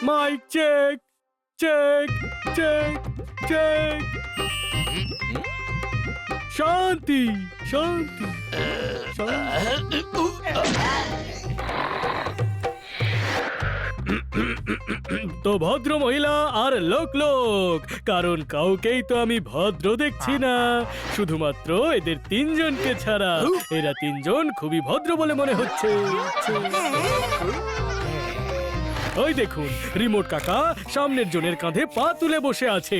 Mic check check check check. শান্তি শান্তি শান্তি। তো ভদ্র মহিলা আর লোক লোক, কারণ কাউকেই তো আমি ভদ্র দেখছি না, শুধুমাত্র এদের তিনজনকে ছাড়া। এরা তিনজন খুবই ভদ্র বলে মনে হচ্ছে। ওই দেখুন, রিমোট কাকা সামনের জনের কাঁধে পা তুলে বসে আছে,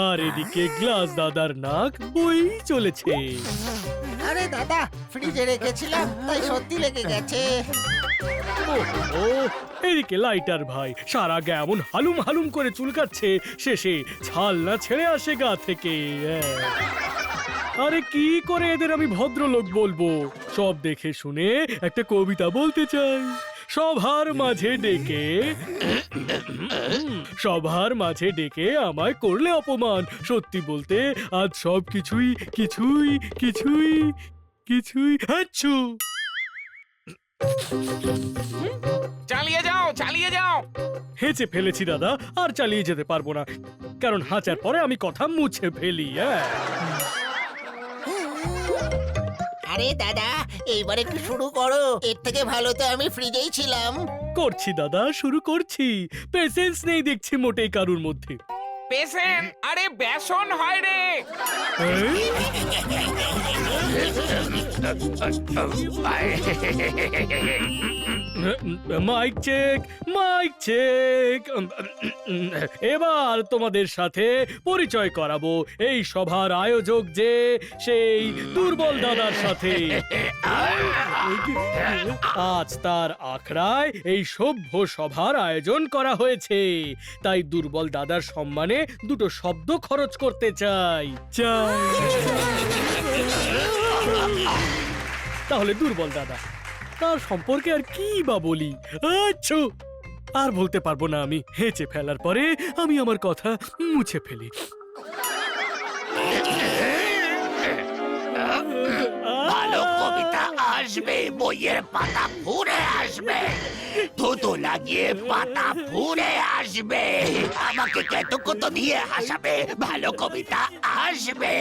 আর এদিকে গ্লাস দাদার নাক বই চলেছে। আরে দাদা, ফ্রিজে রেখেছিলাম তাই সত্যি লেগে গেছে। ও এদিকে লাইটার ভাই সারা গা এমন হালুম হালুম করে চুলকাচ্ছে, শেষে ছাল না ছেড়ে আসে গা থেকে। আরে কি করে এদের আমি ভদ্রলোক বলবো? সব দেখে শুনে একটা কবিতা বলতে চাই। সভার মাঝে ডেকে আমায় করলে অপমান। সত্যি বলতে আজ সব কিছুই কিছুই কিছুই কিছুই হাচ্ছু। চালিয়ে যাও, চালিয়ে যাও। হেঁচে ফেলেছি দাদা, আর চালিয়ে যেতে পারবো না, কারণ হাঁচার পরে আমি কথা মুছে ফেলি। আরে দাদা, এইবার একটু শুরু করো। এর থেকে ভালো তো আমি ফ্রিজেই ছিলাম। করছি দাদা, শুরু করছি। পেশেন্স নেই দেখছি মোটেই কারুর মধ্যে। পেশেন্ট? আরে বেসন হয় রে। Mic check mic check. এবার তোমাদের সাথে পরিচয় করাবো এই সভার আয়োজক, যে সেই দুর্বল দাদার সাথে। আজ তার আখড়ায় এই সভ্য সভার আয়োজন করা হয়েছে, তাই দুর্বল দাদার সম্মানে দুটো শব্দ খরচ করতে চাই। তাহলে দুর্বল দাদা, তার সম্পর্কে আর কি বা বলি? আচ্ছা, আর বলতে পারবো না আমি। হেঁচে ফেলার পরে আমি আমার কথা মুছে ফেলি। ভালো কবিতা আসবে, বইয়ের পাতা ফুরে আসবে, থুতু লাগিয়ে পাতা ফুরে আসবে, আমাকে কেতকত দিয়ে হাসাবে, ভালো কবিতা আসবে।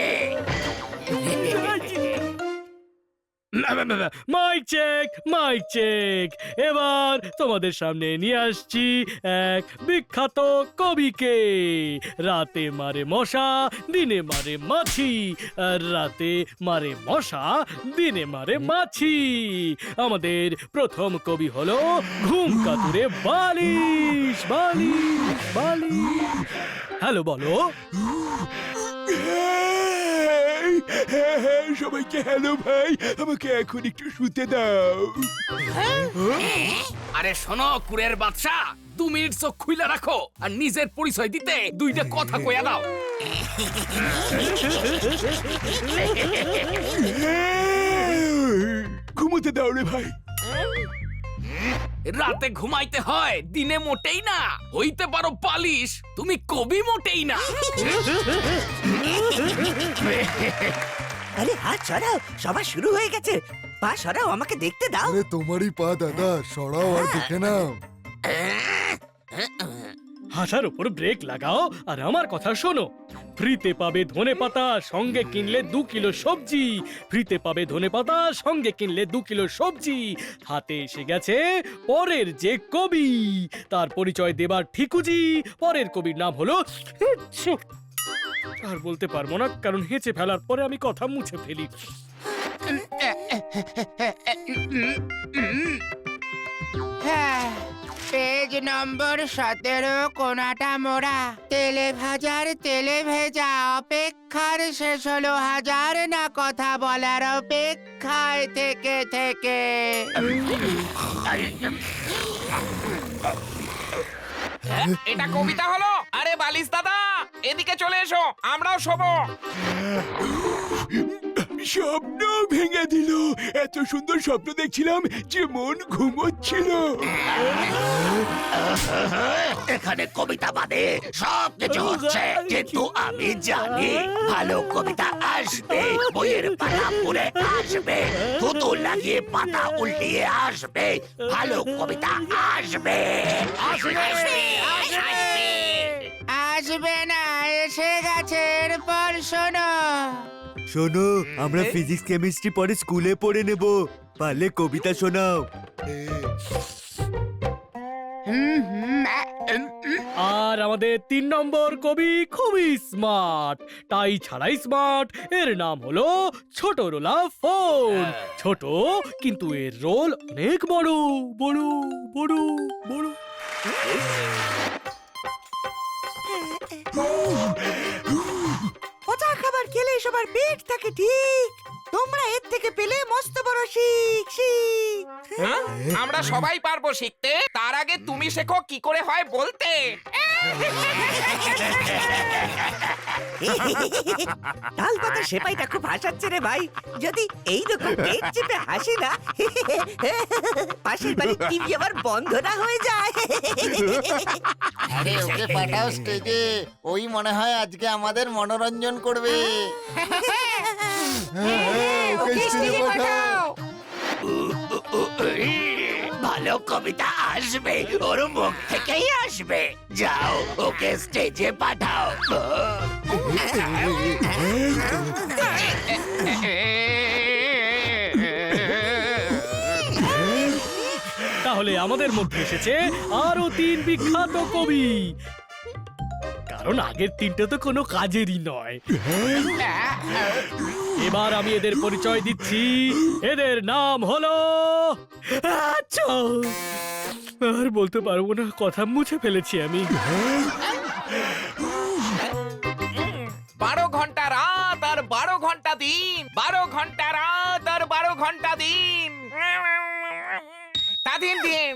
Mic check mic check. এবার তোমাদের সামনে নিয়ে আসছি এক বিখ্যাত কবিকে। রাতে মারে মশা, দিনে মারে মাছি, আর রাতে মারে মশা, দিনে মারে মাছি। আমাদের প্রথম কবি হলো ঘুম কাতুরে বালিশ বালিশ বালিশ। হ্যালো বলো। সবাইকে হ্যালো ভাই, আমাকে এখন একটু শুতে দাও। আরে শোনো কুরের বাদশা, 2 মিনিট চোখ খুইলা রাখো আর নিজের পরিচয় দিতে দুইটা কথা কইয়া দাও। ঘুমোতে দাও রে ভাই। রাতে ঘুমাইতে হয়, দিনে মোটেই না। হইতে পারো পালিশ, তুমি কবি মোটেই না। আরে হাত সরাও, সবার শুরু হয়ে গেছে। পা সরাও, আমাকে দেখতে দাও। আরে তোমারই পা দাদা, সরাও আর দেখে নাও। হাসার উপর ব্রেক লাগাও আর আমার কথা শোনো। ফ্রিতে পাবে ধনেপাতা, সঙ্গে কিনলে 2 কিলো সবজি। ফ্রিতে পাবে ধনেপাতা, সঙ্গে কিনলে 2 কিলো সবজি। হাতে এসে গেছে পরের যে কবি, তার পরিচয় দেবার ঠিকুজি। পরের কবির নাম হলো, আর বলতে পারবো না, কারণ হেঁচে ফেলার পরে আমি কথা মুছে ফেলি। পেজ নম্বর 17, কোনাটা মোড়া। তেলে ভাজার তেলে ভেজা, অপেক্ষার শেষ হলো হাজার, না কথা বলার অপেক্ষায় থেকে থেকে। এটা কবিতা হলো? আরে বালিশ দাদা, এদিকে চলে এসো, আমরাও শোবো। স্বপ্ন ভেঙে দিল। এত সুন্দর স্বপ্ন দেখছিলাম যে মন ঘুমোচ্ছিল। এখানে কবিতা বাদে সব কিছু হচ্ছে, কিন্তু আমি জানি ভালো কবিতা আসবে, বইয়ের পাতা পুড়ে আসবে, থুতু লাগিয়ে পাতা উল্টিয়ে আসবে, ভালো কবিতা আসবে। আসবে না, এসে গেছে। এরপর শোনো। শোনো, আমরা ফিজিক্স কেমিস্ট্রি পরে স্কুলে পড়ে নেব, পারলে কবিতা শোনাও। আর আমাদের 3 নম্বর কবি খুবই স্মার্ট, তাই ছাড়াই স্মার্ট। এর নাম হলো ছোট রোলা ফোন। ছোট, কিন্তু এর রোল অনেক বড় বড় বড় বড়। পচা খাবার খেলে সবার পেট থাকে ঠিক, তোমরা এর থেকে পেলে মস্ত বড় শিখ শিখ। আমরা সবাই পারবো শিখতে, তার আগে তুমি শেখো কি করে হয় বলতে। তাল পাতা সেপাইটা খুব হাসাচ্ছে রে ভাই। যদি এইরকম পেট চেপে হাসি না, পাশের বাড়ির টিভি আবার বন্ধ না হয়ে যায়। আরে ওকে পাঠাও স্টেজে, ওই মনে হয় আজকে আমাদের মনোরঞ্জন করবে। ওকে স্টেজে পাঠাও। ভালো কবিতা আসবে, ওর মুখ থেকেই আসবে। যাও, ওকে স্টেজে পাঠাও। তাহলে আমাদের মধ্যে এসেছে আরো 3 বিখ্যাত কবি, কারণ আগের 3টে তো কোনো কাজেরই নয়। এবার আমি এদের পরিচয় দিচ্ছি। এদের নাম হলো, আচ্ছা আর বলতে পারবো না, কথা মুছে ফেলেছি আমি। 12 ঘন্টা রাত আর 12 ঘন্টা দিন, 12 ঘন্টা রাত আর 12 ঘন্টা দিন, তা দিন দিন।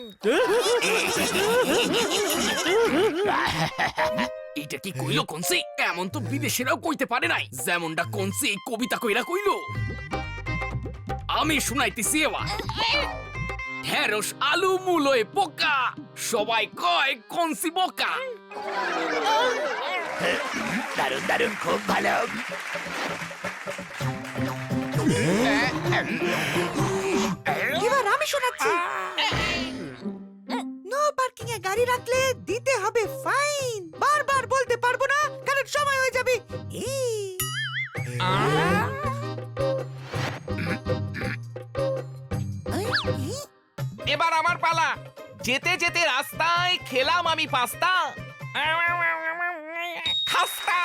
এটা কি কইলো কনসি? এমন তো বিদেশেরাও কইতে পারে নাই, যেমনটা কনসি কবিতা কইরা কইলো। আমি শুনাইতেছি এবার। ঢেঁড়স আলু মূলোয় পোকা, সবাই কয় কনসি বোকা। দারুণ দারুণ, খুব ভালো। এবার আমি শোনাচ্ছি। নো পার্কিং এ গাড়ি রাখলে দিতে হবে ফাইন। বারবার বলতে পারবো না কারণ সময় হয়ে যাবে। এবার আমার পালা। যেতে যেতে রাস্তায় খেলাম আমি পাস্তা, খাস্তা।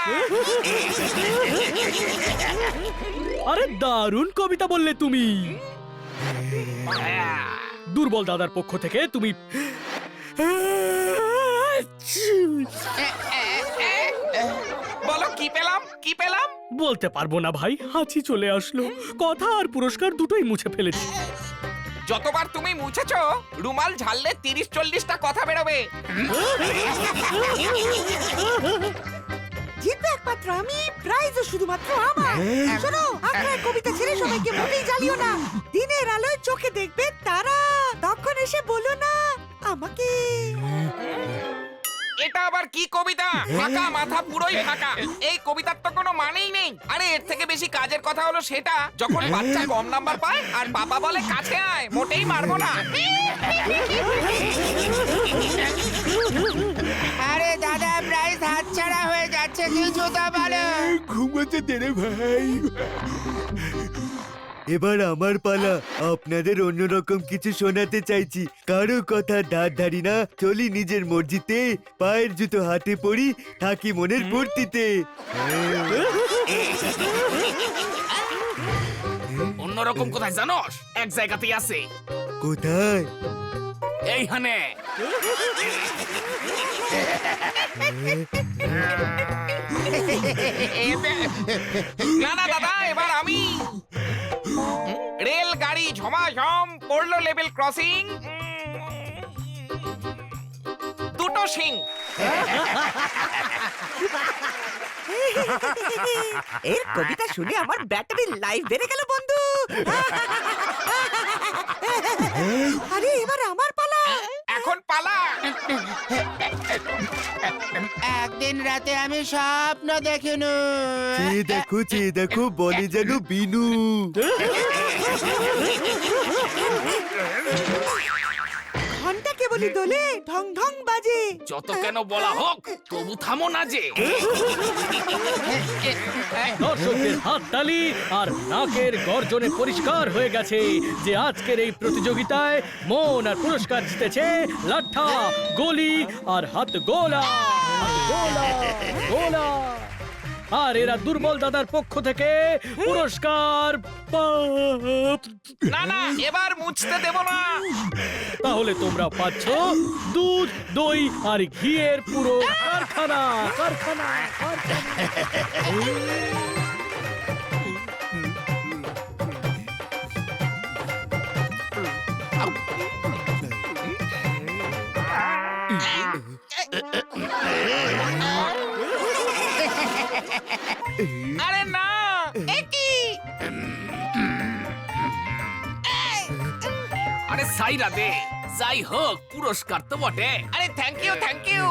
আরে দারুণ কবিতা বললে তুমি। দুর্বল দাদার পক্ষ থেকে তুমি বলো কি পেলাম, কি পেলাম? বলতে পারবো না ভাই, হাঁচি চলে আসলো। কথা আর পুরস্কার দুটোই মুছে ফেলেছি। যতবার তুমি মুছেছো, রুমাল ঝাললে 30-40টা কথা বেরোবে। জিতবে একমাত্র আমি, প্রাইজও শুধুমাত্র আমার। শোনো, আপনার কবিতা ছেড়ে সবাইকে মোটেই জ্বালিও না। দিনের আলোয় চোখে দেখবে তারা, তখন এসে বলো না আমাকে। এটা আবার কি কবিতা? ফাঁকা মাথা, পুরোই ফাঁকা। এই কবিতার তো কোনো মানেই নেই। আরে এর থেকে বেশি কাজের কথা হলো সেটা যখন বাচ্চা কম নাম্বার পায় আর বাবা বলে কাছে আয়, মোটেই মারবো না। আরে দাদা, প্রাইস হাতছাড়া হয়ে যাচ্ছে, কিছু তো বলো। ঘুমোতে দে রে ভাই। এবার আমার পালা। আপনাদের অন্যরকম কিছু শোনাতে চাইছি। কারো কথা ধার ধারি না, চলি নিজের মর্জিতে, পায়ের জুতো হাতে পরি, থাকি মনের ফুর্তিতে। অন্যরকম কোথায় জানোস? এক জায়গাতেই আছে। কোথায়? এইখানে। না না দাদা, এবার আমি। রেলগাড়ি ঝমাঝম পড়লো লেভেল ক্রসিং, ছোট সিং। এর কবিতা শুনে আমার ব্যাটারির লাইফ বেড়ে গেল বন্ধু। আরে এবার আমার পালা। এখন পালা। একদিন রাতে আমি স্বপ্ন দেখিনু। চেয়ে দেখো বলে যেন বিনু। ঘন্টা কেবলই দোলে, ঢং ঢং বাজে। যত কেন বলা হোক, তবু থামো না যে। দর্শকদের হাততালি আর নাকের গর্জনে পরিষ্কার হয়ে গেছে যে আজকের এই প্রতিযোগিতায় মন আর পুরস্কার জিতেছে লাঠা, গলি আর হাত গোলা। গোলা। আর এরা দুর্বল দাদার পক্ষ থেকে পুরস্কার না না, এবার মুছতে দেব না। তাহলে তোমরা পাচ্ছ দুধ, দই আর ঘিয়ের পুরো কারখানা। আরে না, আরে সাইরা দে। যাই হোক, পুরস্কার তো বটে। আরে থ্যাংক ইউ।